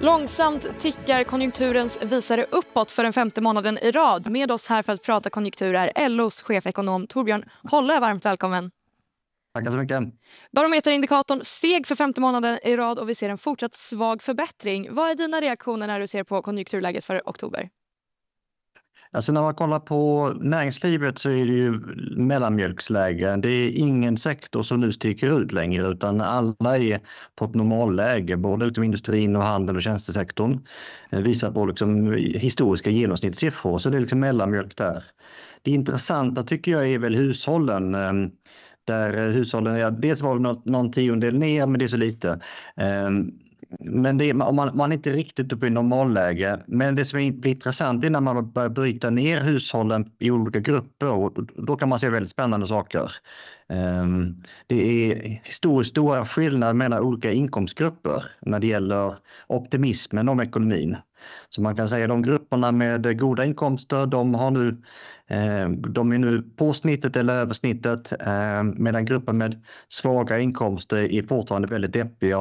Långsamt tickar konjunkturens visare uppåt för den 5:e månaden i rad. Med oss här för att prata konjunktur är LOs chefekonom Torbjörn Holle. Varmt välkommen. Tack så mycket. Barometerindikatorn steg för 5:e månaden i rad och vi ser en fortsatt svag förbättring. Vad är dina reaktioner när du ser på konjunkturläget för oktober? Alltså när man kollar på näringslivet så är det ju mellanmjölksläge. Det är ingen sektor som nu sticker ut längre utan alla är på ett normalläge. Både liksom industrin och handel och tjänstesektorn visar på liksom historiska genomsnittssiffror. Så det är liksom mellanmjölk där. Det intressanta tycker jag är väl hushållen. Där hushållen, dels var det någon tiondel ner men det är så lite. Men man är inte riktigt uppe i normalläge. Men det som blir intressant är när man börjar bryta ner hushållen i olika grupper. Och då kan man se väldigt spännande saker. Det är historiskt stora skillnader mellan olika inkomstgrupper när det gäller optimismen om ekonomin. Så man kan säga att de grupperna med goda inkomster de är nu på snittet eller över snittet. Medan grupper med svaga inkomster är fortfarande väldigt deppiga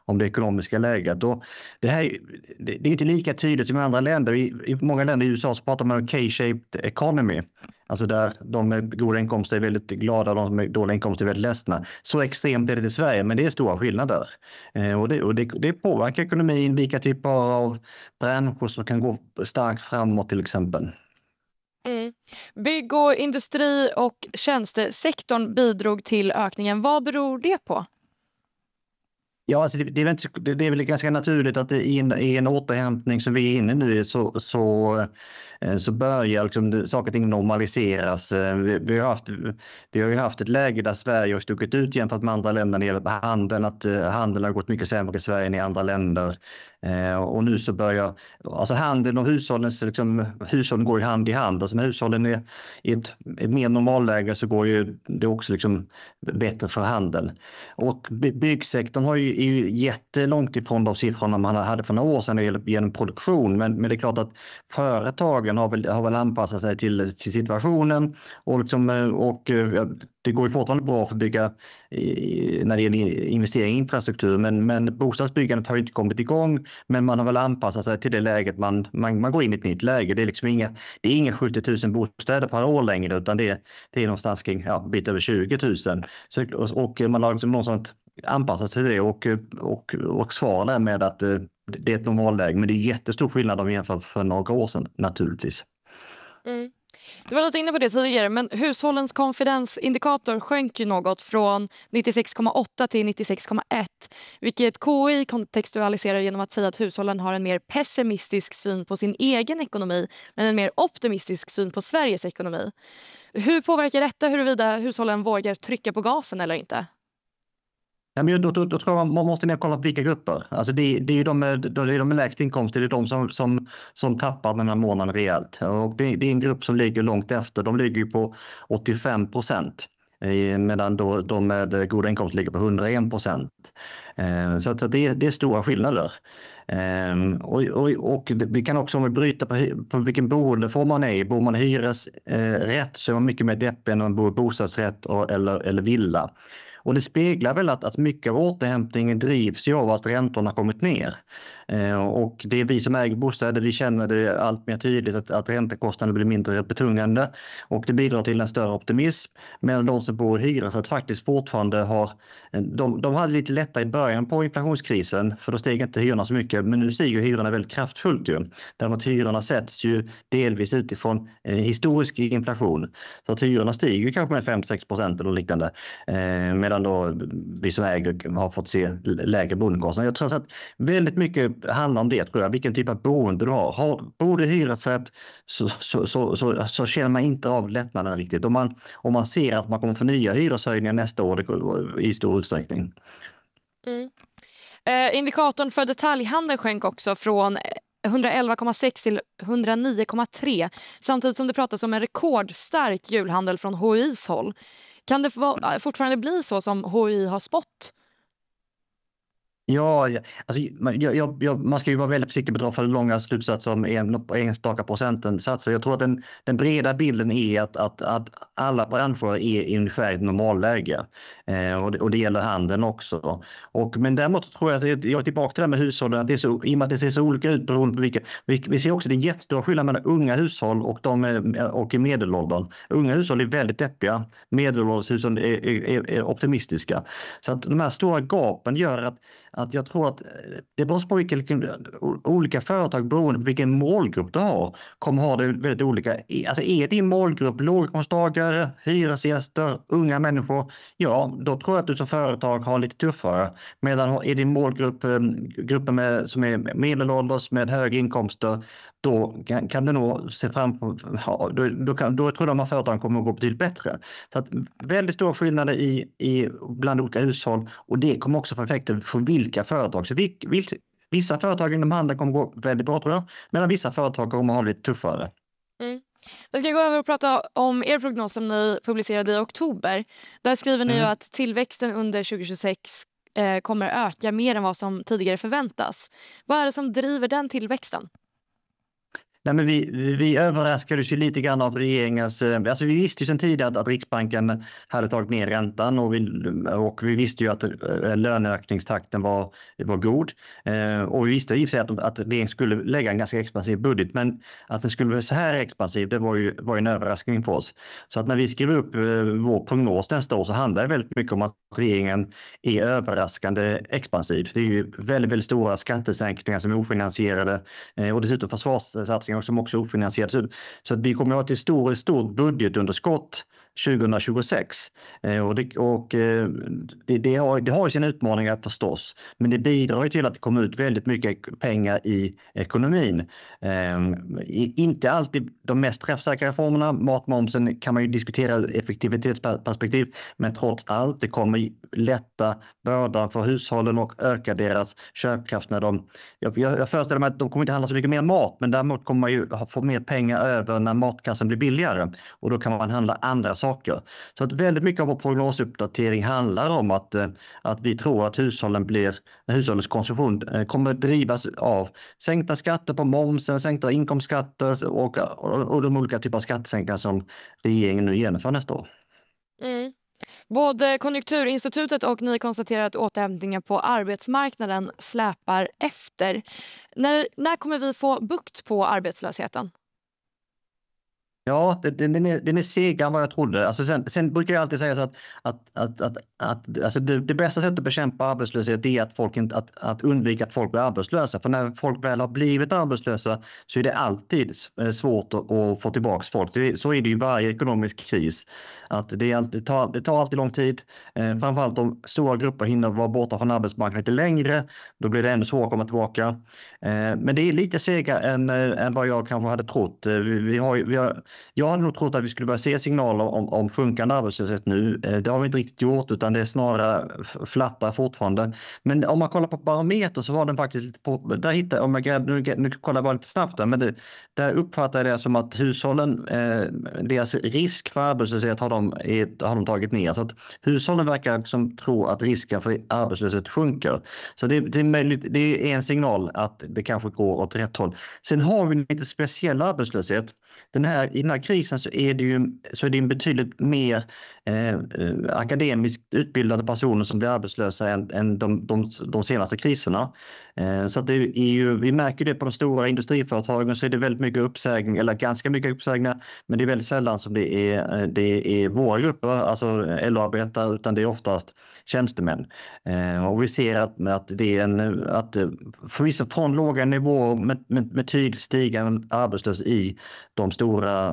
om det ekonomiska läget. Och det är inte lika tydligt som i andra länder. I många länder i USA så pratar man om K-shaped economy. Alltså där de med goda inkomster är väldigt glada och de med dåliga inkomster är väldigt ledsna. Så extremt är det i Sverige, men det är stora skillnader. Och det påverkar ekonomin, vilka typer av branscher som kan gå starkt framåt till exempel. Bygg- och industri- och tjänstesektorn bidrog till ökningen. Vad beror det på? Ja, alltså det är väl ganska naturligt att i en återhämtning som vi är inne nu så börjar liksom saker och ting normaliseras. Vi har ju haft ett läge där Sverige har stuckit ut jämfört med andra länder när det gäller handeln, att handeln har gått mycket sämre i Sverige än i andra länder. Och nu så börjar alltså handeln och hushållen går ju hand i hand. Alltså när hushållen är i ett mer normalläge så går ju det också liksom bättre för handeln. Och byggsektorn är ju jättelångt ifrån de siffrorna man hade för några år sedan när det gäller produktion. Men det är klart att företagen har väl anpassat sig till situationen och det går ju fortfarande bra för att bygga när det gäller investering i infrastruktur. Men bostadsbyggandet har inte kommit igång. Men man har väl anpassat sig till det läget man går in i ett nytt läge. Det är inga 70 000 bostäder per år längre utan det är någonstans kring bit över 20 000. Och man har liksom någonstans anpassat sig till det och svarar med att det är ett normalläge. Men det är jättestor skillnad om vi jämför för några år sedan naturligtvis. Du var lite inne på det tidigare, men hushållens konfidensindikator sjönk ju något från 96,8 till 96,1. Vilket KI kontextualiserar genom att säga att hushållen har en mer pessimistisk syn på sin egen ekonomi men en mer optimistisk syn på Sveriges ekonomi. Hur påverkar detta huruvida hushållen vågar trycka på gasen eller inte? Ja, men då tror jag man måste ner och kolla på vilka grupper. Alltså det är ju de med lägst inkomster, det är de som tappar den här månaden rejält. Och det är en grupp som ligger långt efter. De ligger ju på 85%. Medan då de med goda inkomster ligger på 101%. Så att det är stora skillnader. Och vi kan också bryta på vilken boendeform man är i. Bor man i hyresrätt så är man mycket mer deppig än om man bor i bostadsrätt eller villa. Och det speglar väl att mycket av återhämtningen drivs ju av att räntorna kommit ner. Och det är vi som äger bostäder, vi känner det allt mer tydligt att räntekostnaderna blir mindre betungande. Och det bidrar till en större optimism. Men de som bor i hyresrätt faktiskt fortfarande de hade lite lättare i början på inflationskrisen. För då steg inte hyrorna så mycket. Men nu stiger hyrorna väldigt kraftfullt ju. Däremot hyrorna sätts ju delvis utifrån historisk inflation. Så att hyrorna stiger kanske med 5-6% eller liknande. Medan då vi som äger har fått se lägre boendekostnader. Jag tror att väldigt mycket handlar om det, tror jag. Vilken typ av boende du har. Bor du i hyresrätt så känner man inte av lättnaden riktigt. Om man ser att man kommer få nya hyreshöjningar nästa år i stor utsträckning. Indikatorn för detaljhandeln sjönk också från 111,6 till 109,3 samtidigt som det pratas om en rekordstark julhandel från HIs håll. Kan det fortfarande bli så som HI har spått? Ja, alltså, man ska ju vara väldigt försiktig med att dra för långa slutsatser om enstaka procentsatser. Jag tror att den breda bilden är att alla branscher är i ungefär ett normalläge. Och det gäller handeln också. Men däremot tror jag att jag är tillbaka till det med hushållen, att i och med att det ser så olika ut beroende på vilka. Vi ser också det är jättestora skillnad mellan unga hushåll och i medelåldern. Unga hushåll är väldigt deppiga, medelålders hushåll är optimistiska. Så att de här stora gapen gör att jag tror att det beror på vilka olika företag beroende på vilken målgrupp du har kommer ha det väldigt olika. Alltså är din målgrupp låginkomsttagare, hyresgäster, unga människor, ja då tror jag att du som företag har lite tuffare. Medan är din målgrupp grupper som är medelålders med höga inkomster, då kan du nog se fram på, då tror jag de här företagen kommer att gå betydligt bättre. Så att väldigt stora skillnader bland olika hushåll, och det kommer också få effekter för vilka företag. Så vissa företag inom handeln kommer gå väldigt bra tror jag, medan vissa företag kommer ha lite tuffare. Vi ska gå över och prata om er prognos som ni publicerade i oktober. Där skriver ni ju att tillväxten under 2026 kommer öka mer än vad som tidigare förväntas. Vad är det som driver den tillväxten? Nej, men vi överraskades ju lite grann av regeringens. Alltså vi visste ju sedan tidigare att Riksbanken hade tagit ner räntan, och vi visste ju att löneökningstakten var god. Och vi visste i och för sig att regeringen skulle lägga en ganska expansiv budget, men att den skulle vara så här expansiv, det var ju en överraskning för oss. Så att när vi skrev upp vår prognos nästa år så handlar det väldigt mycket om att regeringen är överraskande expansiv. Det är ju väldigt, väldigt stora skattesänkningar som är ofinansierade, och dessutom försvarssatsningar som också är ofinansierade. Så att vi kommer att ha ett stort budgetunderskott 2026. Det har ju sina utmaningar förstås, men det bidrar ju till att det kommer ut väldigt mycket pengar i ekonomin. Inte alltid de mest träffsäkra reformerna. Matmomsen kan man ju diskutera ur effektivitetsperspektiv, men trots allt, det kommer lätta bördan för hushållen och öka deras köpkraft när jag föreställer mig att de kommer inte handla så mycket mer mat, men däremot kommer man ju få mer pengar över när matkassen blir billigare, och då kan man handla andra saker. Så att väldigt mycket av vår prognosuppdatering handlar om att vi tror att hushållens konsumtion kommer att drivas av sänkta skatter på momsen, sänkta inkomstskatter och de olika typer av skattesänkningar som regeringen nu genomför nästa år. Både Konjunkturinstitutet och ni konstaterar att återhämtningen på arbetsmarknaden släpar efter. När kommer vi få bukt på arbetslösheten? Ja, den är segare än vad jag trodde. Alltså sen brukar jag alltid säga att alltså det bästa sättet att bekämpa arbetslöshet är att undvika att folk blir arbetslösa. För när folk väl har blivit arbetslösa så är det alltid svårt att få tillbaka folk. Så är det ju i varje ekonomisk kris. Att det tar alltid lång tid. Framförallt om stora grupper hinner vara borta från arbetsmarknaden lite längre, då blir det ännu svårare att komma tillbaka. Men det är lite segare än vad jag kanske hade trott. Jag hade nog trott att vi skulle börja se signaler om sjunkande arbetslöshet nu. Det har vi inte riktigt gjort, utan det är snarare flattar fortfarande. Men om man kollar på barometer så var den faktiskt där hittade om jag nu kollar jag bara lite snabbt där, men där uppfattar jag det som att hushållen, deras risk för arbetslöshet har de tagit ner. Så att hushållen verkar som tro att risken för arbetslöshet sjunker. Så det är en signal att det kanske går åt rätt håll. Sen har vi lite speciell arbetslöshet. I den här krisen så är det en betydligt mer akademiskt utbildade personer som blir arbetslösa än de senaste kriserna. Så att vi märker det på de stora industriföretagen, så är det väldigt mycket uppsägning, eller ganska mycket uppsägningar, men det är väldigt sällan som det är våra grupper, alltså LO-arbetare, utan det är oftast tjänstemän. Och vi ser att det är förvisso från låga nivåer med tydligt stigande arbetslöshet i de stora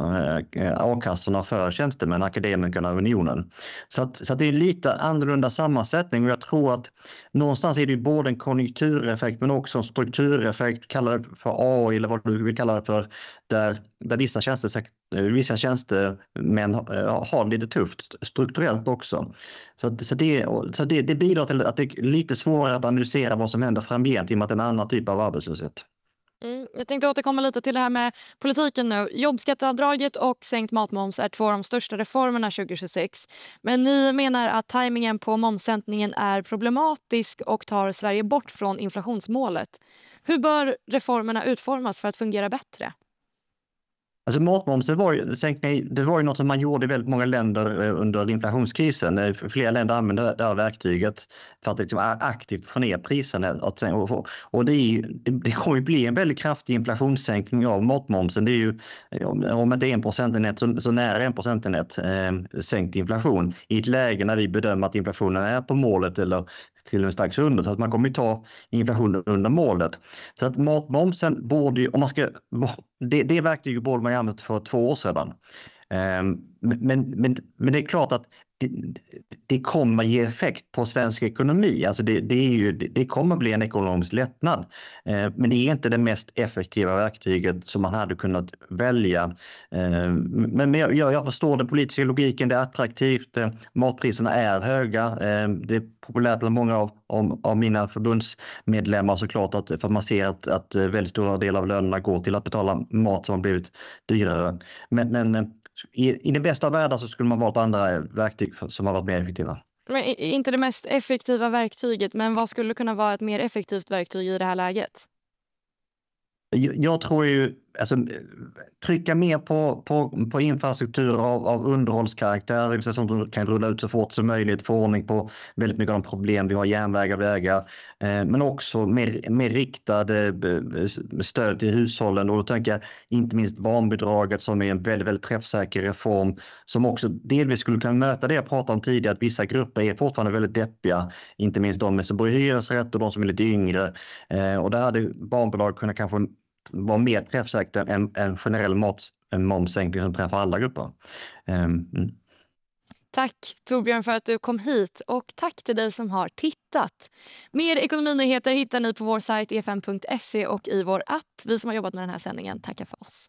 a-kassorna för tjänstemän, akademikerna och unionen. Så att det är lite annorlunda sammansättning, och jag tror att någonstans är det både en konjunktureffekt men också en struktureffekt, kallar det för AI eller vad du vill kalla det för, där vissa tjänstemän har lite tufft strukturellt också. Så det bidrar till att det är lite svårare att analysera vad som händer framgent i och med att det är en annan typ av arbetslöshet. Jag tänkte återkomma lite till det här med politiken nu. Jobbskatteavdraget och sänkt matmoms är två av de största reformerna 2026. Men ni menar att tajmingen på momssänkningen är problematisk och tar Sverige bort från inflationsmålet. Hur bör reformerna utformas för att fungera bättre? Alltså matmomsen det var ju något som man gjorde i väldigt många länder under inflationskrisen. Flera länder använder det här verktyget för att liksom aktivt få ner priserna. Och det kommer ju bli en väldigt kraftig inflationssänkning av matmomsen. Det är ju, om inte 1 procentenhet så nära 1 procentenhet sänkt inflation i ett läge när vi bedömer att inflationen är på målet eller till och med strax under. Så att man kommer ju ta inflationen under målet. Så att matmomsen borde ju, det verktyget borde man ju använt för 2 år sedan. Men det är klart att det kommer ge effekt på svensk ekonomi. Alltså det kommer bli en ekonomisk lättnad. Men det är inte det mest effektiva verktyget som man hade kunnat välja. Men jag förstår den politiska logiken, det är attraktivt, matpriserna är höga. Det är populärt bland många av mina förbundsmedlemmar såklart, för man ser att väldigt stora delar av lönerna går till att betala mat som har blivit dyrare. Men i den bästa av världar så skulle man valt andra verktyg som har varit mer effektiva. Men inte det mest effektiva verktyget, men vad skulle kunna vara ett mer effektivt verktyg i det här läget? Jag tror ju, alltså, trycka mer på infrastruktur av underhållskaraktär, det vill säga som du kan rulla ut så fort som möjligt, få ordning på väldigt mycket av de problem vi har, järnvägar, vägar, men också mer riktade stöd till hushållen. Och då tänker jag inte minst barnbidraget som är en väldigt, väldigt träffsäker reform som också delvis skulle kunna möta det jag pratade om tidigare, att vissa grupper är fortfarande väldigt deppiga, inte minst de som bor i hyresrätt och de som är lite yngre. Och där hade barnbidrag kunnat kanske vara mer träffsäkert än en generell momssänkning som träffar alla grupper. Tack Torbjörn för att du kom hit, och tack till dig som har tittat. Mer ekonominyheter hittar ni på vår sajt efn.se och i vår app. Vi som har jobbat med den här sändningen tackar för oss.